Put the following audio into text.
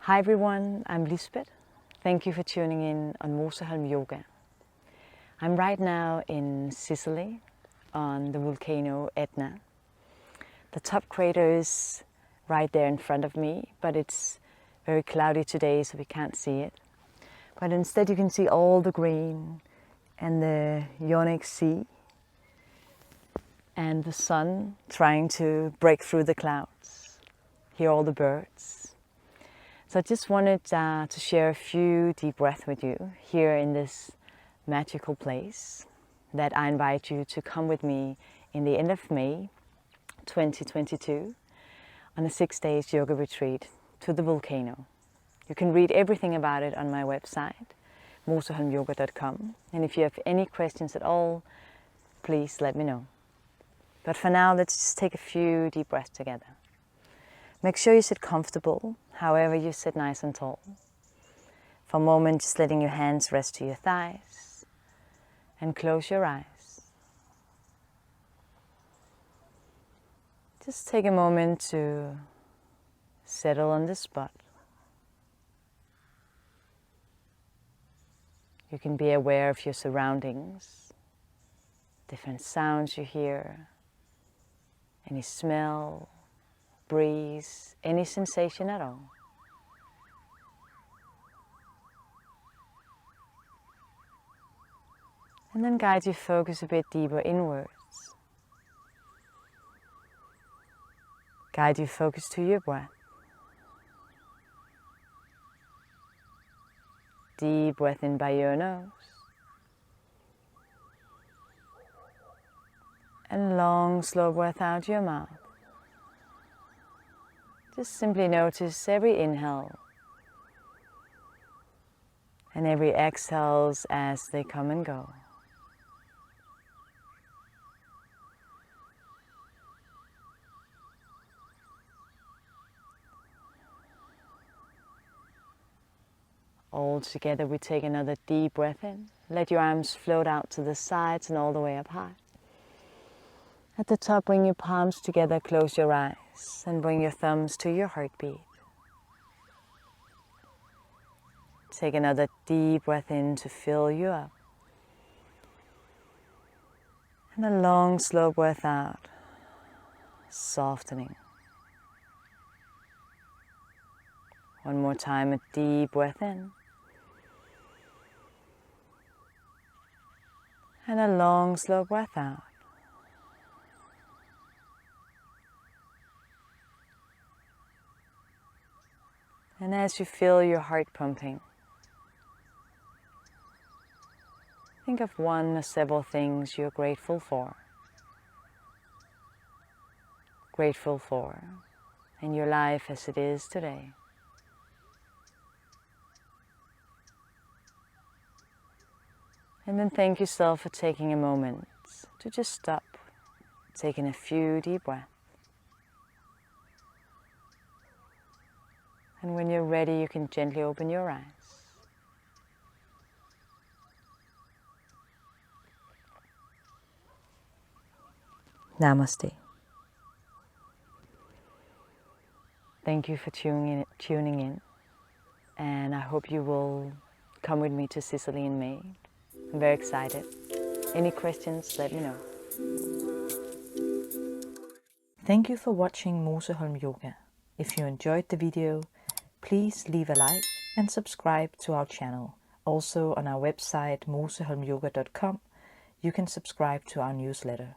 Hi everyone, I'm Lisbeth. Thank you for tuning in on Moseholm Yoga. I'm right now in Sicily on the volcano Etna. The top crater is right there in front of me, but it's very cloudy today so we can't see it. But instead you can see all the green and the Ionic Sea and the sun trying to break through the clouds. Hear all the birds. So I just wanted to share a few deep breaths with you here in this magical place that I invite you to come with me in the end of May 2022 on a 6-day yoga retreat to the volcano. You can read everything about it on my website, moseholmyoga.com. And if you have any questions at all, please let me know. But for now, let's just take a few deep breaths together. Make sure you sit comfortable, however you sit nice and tall. For a moment, just letting your hands rest to your thighs and close your eyes. Just take a moment to settle on this spot. You can be aware of your surroundings, different sounds you hear, any smell, breeze, any sensation at all. And then guide your focus a bit deeper inwards. Guide your focus to your breath. Deep breath in by your nose. And long, slow breath out your mouth. Just simply notice every inhale and every exhales as they come and go. All together we take another deep breath in. Let your arms float out to the sides and all the way up high. At the top, bring your palms together, close your eyes, and bring your thumbs to your heartbeat. Take another deep breath in to fill you up. And a long, slow breath out, softening. One more time, a deep breath in. And a long, slow breath out. And as you feel your heart pumping, think of one or several things you're grateful for. Grateful for in your life as it is today. And then thank yourself for taking a moment to just stop, taking a few deep breaths. And when you're ready, you can gently open your eyes. Namaste. Thank you for tuning in, and I hope you will come with me to Sicily in May. I'm very excited. Any questions, let me know. Thank you for watching Moseholm Yoga. If you enjoyed the video, please leave a like and subscribe to our channel. Also on our website moseholmyoga.com, you can subscribe to our newsletter.